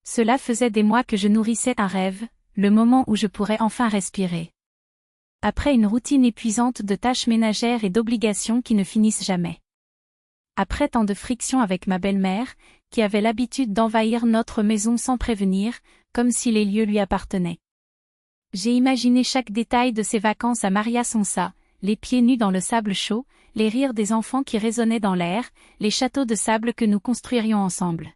Cela faisait des mois que je nourrissais un rêve, le moment où je pourrais enfin respirer. Après une routine épuisante de tâches ménagères et d'obligations qui ne finissent jamais. Après tant de frictions avec ma belle-mère, qui avait l'habitude d'envahir notre maison sans prévenir, comme si les lieux lui appartenaient. J'ai imaginé chaque détail de ces vacances à Maria Sonsa, les pieds nus dans le sable chaud, les rires des enfants qui résonnaient dans l'air, les châteaux de sable que nous construirions ensemble.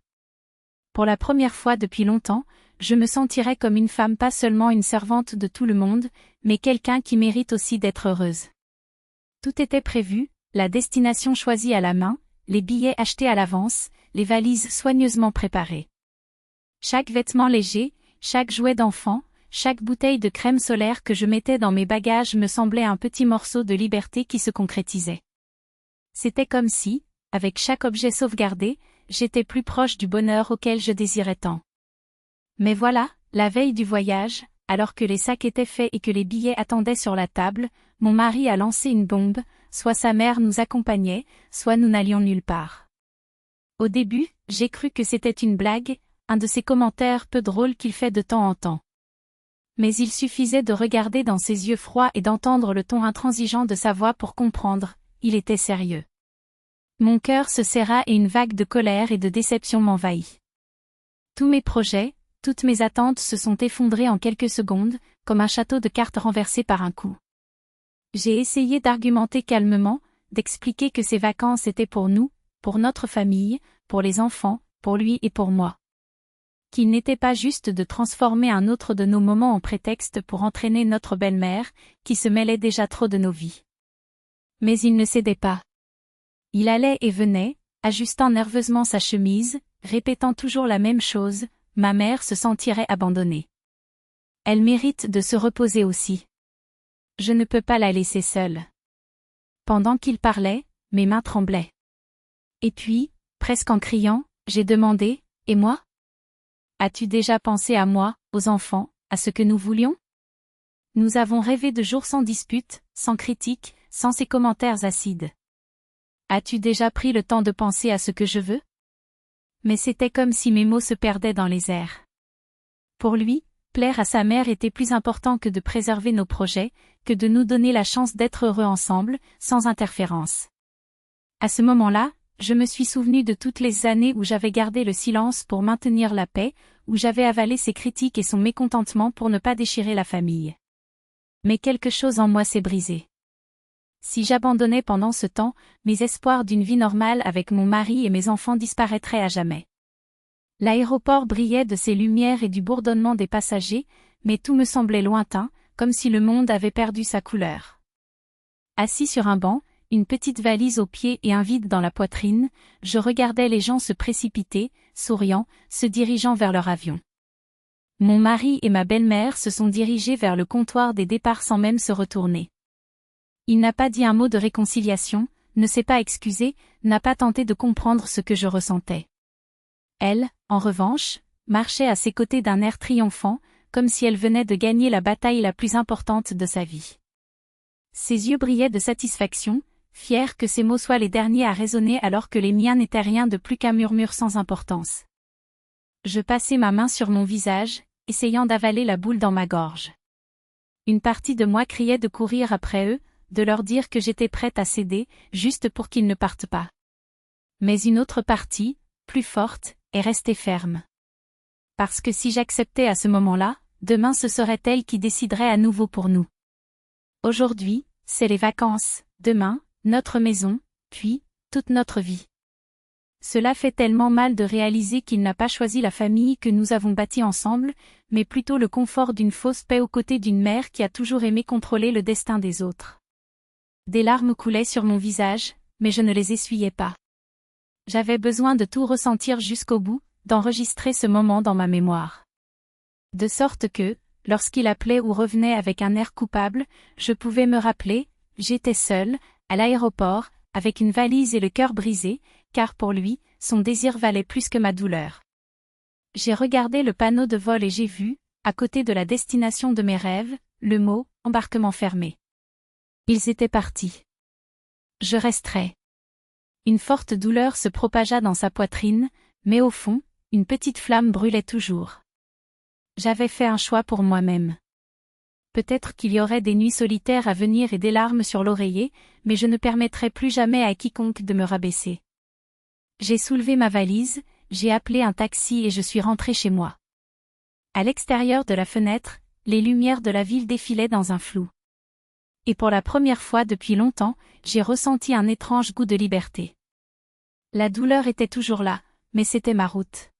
Pour la première fois depuis longtemps, je me sentirais comme une femme, pas seulement une servante de tout le monde, mais quelqu'un qui mérite aussi d'être heureuse. Tout était prévu, la destination choisie à la main, les billets achetés à l'avance, les valises soigneusement préparées. Chaque vêtement léger, chaque jouet d'enfant, chaque bouteille de crème solaire que je mettais dans mes bagages me semblait un petit morceau de liberté qui se concrétisait. C'était comme si, avec chaque objet sauvegardé, j'étais plus proche du bonheur auquel je désirais tant. Mais voilà, la veille du voyage, alors que les sacs étaient faits et que les billets attendaient sur la table, mon mari a lancé une bombe, soit sa mère nous accompagnait, soit nous n'allions nulle part. Au début, j'ai cru que c'était une blague, un de ces commentaires peu drôles qu'il fait de temps en temps. Mais il suffisait de regarder dans ses yeux froids et d'entendre le ton intransigeant de sa voix pour comprendre, il était sérieux. Mon cœur se serra et une vague de colère et de déception m'envahit. Tous mes projets, toutes mes attentes se sont effondrées en quelques secondes, comme un château de cartes renversé par un coup. J'ai essayé d'argumenter calmement, d'expliquer que ces vacances étaient pour nous, pour notre famille, pour les enfants, pour lui et pour moi. Qu'il n'était pas juste de transformer un autre de nos moments en prétexte pour entraîner notre belle-mère, qui se mêlait déjà trop de nos vies. Mais il ne cédait pas. Il allait et venait, ajustant nerveusement sa chemise, répétant toujours la même chose, ma mère se sentirait abandonnée. Elle mérite de se reposer aussi. Je ne peux pas la laisser seule. Pendant qu'il parlait, mes mains tremblaient. Et puis, presque en criant, j'ai demandé, et moi ? As-tu déjà pensé à moi, aux enfants, à ce que nous voulions ? Nous avons rêvé de jours sans dispute, sans critique, sans ces commentaires acides. As-tu déjà pris le temps de penser à ce que je veux ? Mais c'était comme si mes mots se perdaient dans les airs. Pour lui, plaire à sa mère était plus important que de préserver nos projets, que de nous donner la chance d'être heureux ensemble, sans interférence. À ce moment-là, je me suis souvenu de toutes les années où j'avais gardé le silence pour maintenir la paix, où j'avais avalé ses critiques et son mécontentement pour ne pas déchirer la famille. Mais quelque chose en moi s'est brisé. Si j'abandonnais pendant ce temps, mes espoirs d'une vie normale avec mon mari et mes enfants disparaîtraient à jamais. L'aéroport brillait de ses lumières et du bourdonnement des passagers, mais tout me semblait lointain, comme si le monde avait perdu sa couleur. Assis sur un banc, une petite valise aux pieds et un vide dans la poitrine, je regardais les gens se précipiter, souriant, se dirigeant vers leur avion. Mon mari et ma belle-mère se sont dirigés vers le comptoir des départs sans même se retourner. Il n'a pas dit un mot de réconciliation, ne s'est pas excusé, n'a pas tenté de comprendre ce que je ressentais. Elle, en revanche, marchait à ses côtés d'un air triomphant, comme si elle venait de gagner la bataille la plus importante de sa vie. Ses yeux brillaient de satisfaction, fiers que ses mots soient les derniers à résonner alors que les miens n'étaient rien de plus qu'un murmure sans importance. Je passai ma main sur mon visage, essayant d'avaler la boule dans ma gorge. Une partie de moi criait de courir après eux, de leur dire que j'étais prête à céder, juste pour qu'ils ne partent pas. Mais une autre partie, plus forte, est restée ferme. Parce que si j'acceptais à ce moment-là, demain ce serait elle qui déciderait à nouveau pour nous. Aujourd'hui, c'est les vacances, demain, notre maison, puis, toute notre vie. Cela fait tellement mal de réaliser qu'il n'a pas choisi la famille que nous avons bâtie ensemble, mais plutôt le confort d'une fausse paix aux côtés d'une mère qui a toujours aimé contrôler le destin des autres. Des larmes coulaient sur mon visage, mais je ne les essuyais pas. J'avais besoin de tout ressentir jusqu'au bout, d'enregistrer ce moment dans ma mémoire. De sorte que, lorsqu'il appelait ou revenait avec un air coupable, je pouvais me rappeler, j'étais seule, à l'aéroport, avec une valise et le cœur brisé, car pour lui, son désir valait plus que ma douleur. J'ai regardé le panneau de vol et j'ai vu, à côté de la destination de mes rêves, le mot « embarquement fermé ». Ils étaient partis. Je resterais. Une forte douleur se propagea dans sa poitrine, mais au fond, une petite flamme brûlait toujours. J'avais fait un choix pour moi-même. Peut-être qu'il y aurait des nuits solitaires à venir et des larmes sur l'oreiller, mais je ne permettrai plus jamais à quiconque de me rabaisser. J'ai soulevé ma valise, j'ai appelé un taxi et je suis rentré chez moi. À l'extérieur de la fenêtre, les lumières de la ville défilaient dans un flou. Et pour la première fois depuis longtemps, j'ai ressenti un étrange goût de liberté. La douleur était toujours là, mais c'était ma route.